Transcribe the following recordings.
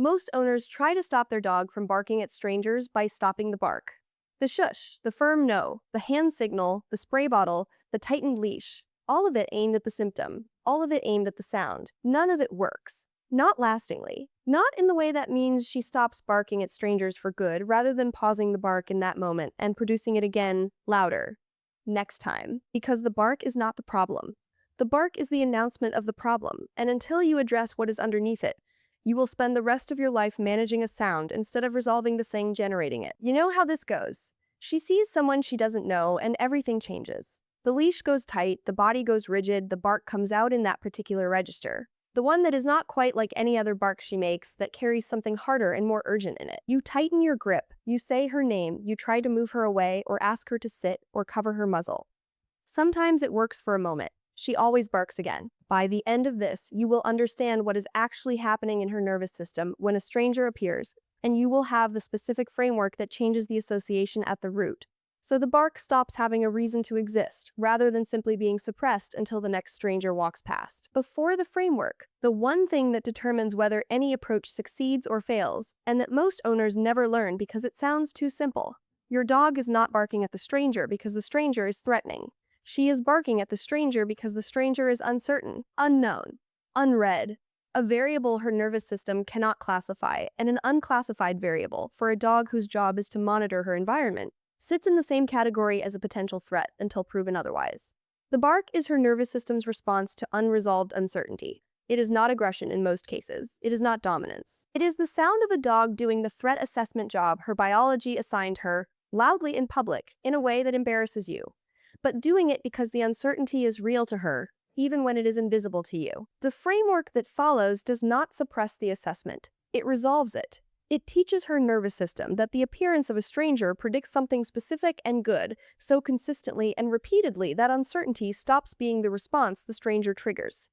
Most owners try to stop their dog from barking at strangers by stopping the bark. The shush, the firm no, the hand signal, the spray bottle, the tightened leash, all of it aimed at the symptom, all of it aimed at the sound. None of it works. Not lastingly. Not in the way that means she stops barking at strangers for good, rather than pausing the bark in that moment and producing it again, louder, next time. Because the bark is not the problem. The bark is the announcement of the problem, and until you address what is underneath it, you will spend the rest of your life managing a sound instead of resolving the thing generating it. You know how this goes. She sees someone she doesn't know, and everything changes. The leash goes tight, the body goes rigid, the bark comes out in that particular register. The one that is not quite like any other bark she makes, that carries something harder and more urgent in it. You tighten your grip, you say her name, you try to move her away or ask her to sit or cover her muzzle. Sometimes it works for a moment. She always barks again. By the end of this, you will understand what is actually happening in her nervous system when a stranger appears, and you will have the specific framework that changes the association at the root. So the bark stops having a reason to exist, rather than simply being suppressed until the next stranger walks past. Before the framework, the one thing that determines whether any approach succeeds or fails, and that most owners never learn because it sounds too simple. Your dog is not barking at the stranger because the stranger is threatening. She is barking at the stranger because the stranger is uncertain, unknown, unread. A variable her nervous system cannot classify, and an unclassified variable, for a dog whose job is to monitor her environment, sits in the same category as a potential threat until proven otherwise. The bark is her nervous system's response to unresolved uncertainty. It is not aggression in most cases. It is not dominance. It is the sound of a dog doing the threat assessment job her biology assigned her, loudly in public, in a way that embarrasses you, but doing it because the uncertainty is real to her, even when it is invisible to you. The framework that follows does not suppress the assessment. It resolves it. It teaches her nervous system that the appearance of a stranger predicts something specific and good so consistently and repeatedly that uncertainty stops being the response the stranger triggers.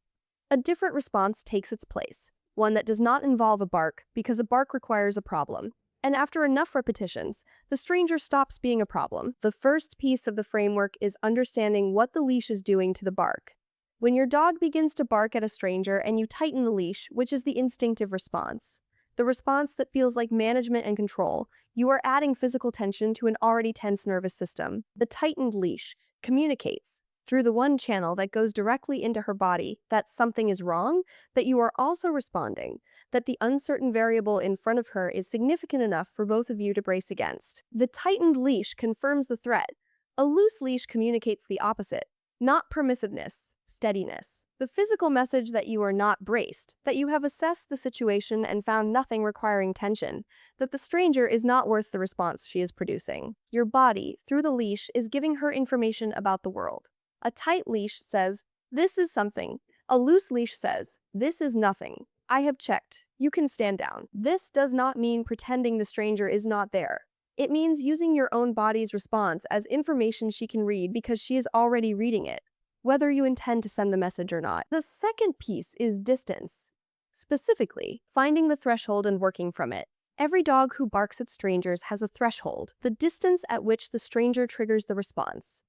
A different response takes its place, one that does not involve a bark because a bark requires a problem. And after enough repetitions, the stranger stops being a problem. The first piece of the framework is understanding what the leash is doing to the bark. When your dog begins to bark at a stranger and you tighten the leash, which is the instinctive response, the response that feels like management and control, you are adding physical tension to an already tense nervous system. The tightened leash communicates, through the one channel that goes directly into her body, that something is wrong, that you are also responding, that the uncertain variable in front of her is significant enough for both of you to brace against. The tightened leash confirms the threat. A loose leash communicates the opposite. Not permissiveness, steadiness. The physical message that you are not braced, that you have assessed the situation and found nothing requiring tension, that the stranger is not worth the response she is producing. Your body, through the leash, is giving her information about the world. A tight leash says, "This is something." A loose leash says, "This is nothing. I have checked. You can stand down." This does not mean pretending the stranger is not there. It means using your own body's response as information she can read because she is already reading it, whether you intend to send the message or not. The second piece is distance. Specifically, finding the threshold and working from it. Every dog who barks at strangers has a threshold, the distance at which the stranger triggers the response.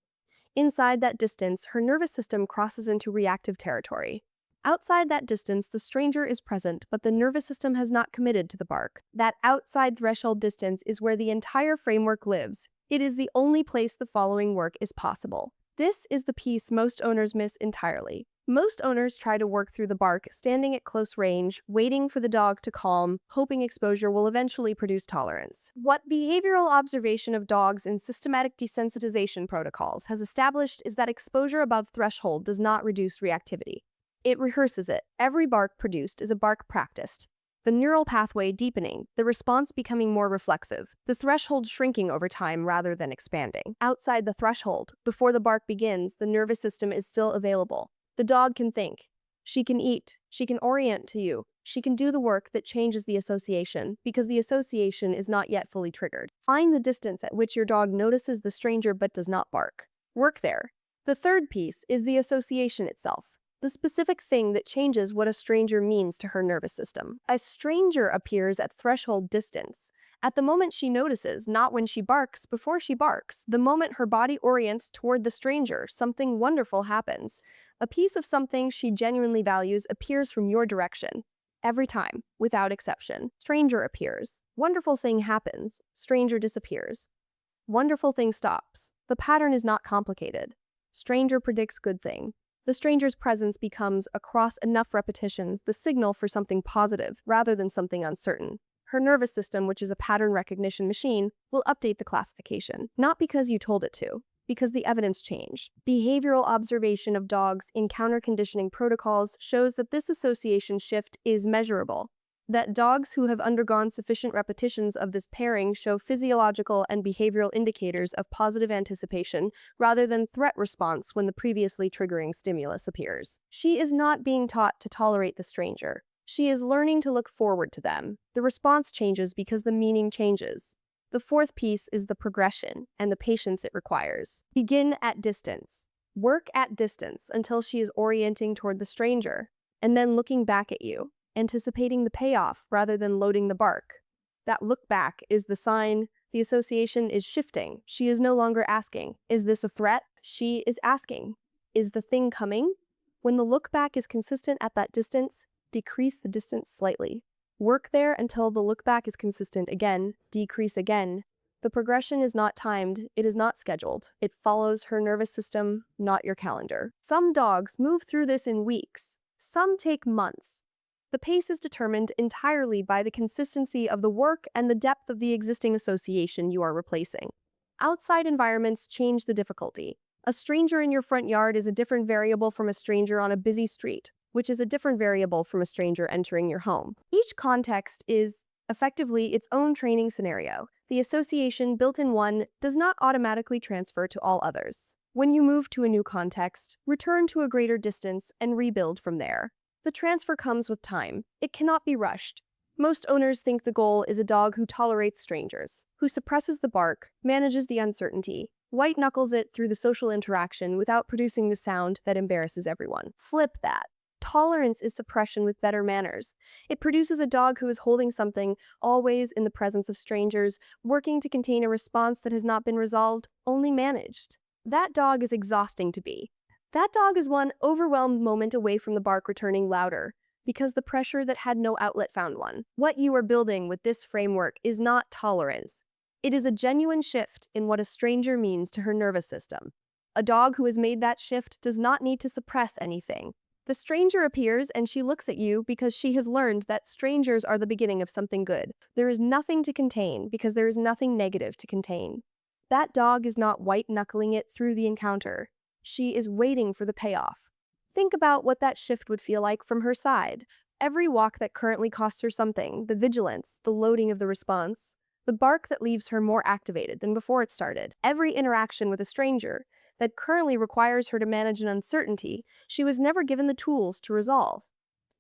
Inside that distance, her nervous system crosses into reactive territory. Outside that distance, the stranger is present, but the nervous system has not committed to the bark. That outside threshold distance is where the entire framework lives. It is the only place the following work is possible. This is the piece most owners miss entirely. Most owners try to work through the bark, standing at close range, waiting for the dog to calm, hoping exposure will eventually produce tolerance. What behavioral observation of dogs in systematic desensitization protocols has established is that exposure above threshold does not reduce reactivity. It rehearses it. Every bark produced is a bark practiced. The neural pathway deepening, the response becoming more reflexive, the threshold shrinking over time rather than expanding. Outside the threshold, before the bark begins, the nervous system is still available. The dog can think. She can eat. She can orient to you. She can do the work that changes the association, because the association is not yet fully triggered. Find the distance at which your dog notices the stranger but does not bark. Work there. The third piece is the association itself. The specific thing that changes what a stranger means to her nervous system. A stranger appears at threshold distance. At the moment she notices, not when she barks, before she barks. The moment her body orients toward the stranger, something wonderful happens. A piece of something she genuinely values appears from your direction. Every time, without exception. Stranger appears. Wonderful thing happens. Stranger disappears. Wonderful thing stops. The pattern is not complicated. Stranger predicts good thing. The stranger's presence becomes, across enough repetitions, the signal for something positive rather than something uncertain. Her nervous system, which is a pattern recognition machine, will update the classification, not because you told it to, because the evidence changed. Behavioral observation of dogs in counter-conditioning protocols shows that this association shift is measurable, that dogs who have undergone sufficient repetitions of this pairing show physiological and behavioral indicators of positive anticipation rather than threat response when the previously triggering stimulus appears. She is not being taught to tolerate the stranger. She is learning to look forward to them. The response changes because the meaning changes. The fourth piece is the progression and the patience it requires. Begin at distance. Work at distance until she is orienting toward the stranger, and then looking back at you, anticipating the payoff rather than loading the bark. That look back is the sign the association is shifting. She is no longer asking, is this a threat? She is asking, is the thing coming? When the look back is consistent at that distance, decrease the distance slightly. Work there until the look back is consistent again, decrease again. The progression is not timed, it is not scheduled. It follows her nervous system, not your calendar. Some dogs move through this in weeks. Some take months. The pace is determined entirely by the consistency of the work and the depth of the existing association you are replacing. Outside environments change the difficulty. A stranger in your front yard is a different variable from a stranger on a busy street, which is a different variable from a stranger entering your home. Each context is effectively its own training scenario. The association built in one does not automatically transfer to all others. When you move to a new context, return to a greater distance and rebuild from there. The transfer comes with time. It cannot be rushed. Most owners think the goal is a dog who tolerates strangers, who suppresses the bark, manages the uncertainty, white-knuckles it through the social interaction without producing the sound that embarrasses everyone. Flip that. Tolerance is suppression with better manners. It produces a dog who is holding something, always in the presence of strangers, working to contain a response that has not been resolved, only managed. That dog is exhausting to be. That dog is one overwhelmed moment away from the bark returning louder, because the pressure that had no outlet found one. What you are building with this framework is not tolerance. It is a genuine shift in what a stranger means to her nervous system. A dog who has made that shift does not need to suppress anything. The stranger appears and she looks at you because she has learned that strangers are the beginning of something good. There is nothing to contain because there is nothing negative to contain. That dog is not white-knuckling it through the encounter. She is waiting for the payoff. Think about what that shift would feel like from her side. Every walk that currently costs her something, the vigilance, the loading of the response, the bark that leaves her more activated than before it started. Every interaction with a stranger that currently requires her to manage an uncertainty she was never given the tools to resolve.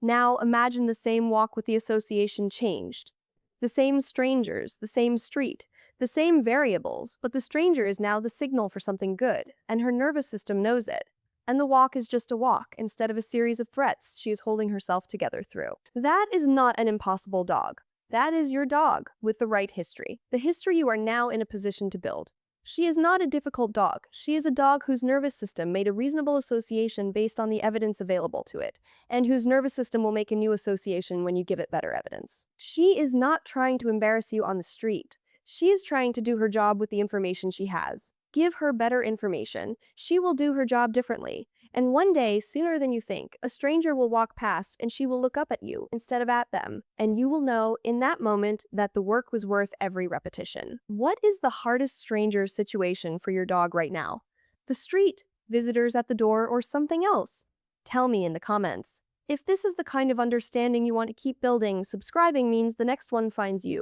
Now imagine the same walk with the association changed. The same strangers, the same street, the same variables, but the stranger is now the signal for something good, and her nervous system knows it. And the walk is just a walk, instead of a series of threats she is holding herself together through. That is not an impossible dog. That is your dog, with the right history. The history you are now in a position to build. She is not a difficult dog. She is a dog whose nervous system made a reasonable association based on the evidence available to it, and whose nervous system will make a new association when you give it better evidence. She is not trying to embarrass you on the street. She is trying to do her job with the information she has. Give her better information. She will do her job differently. And one day, sooner than you think, a stranger will walk past and she will look up at you instead of at them. And you will know in that moment that the work was worth every repetition. What is the hardest stranger situation for your dog right now? The street, visitors at the door, or something else? Tell me in the comments. If this is the kind of understanding you want to keep building, subscribing means the next one finds you.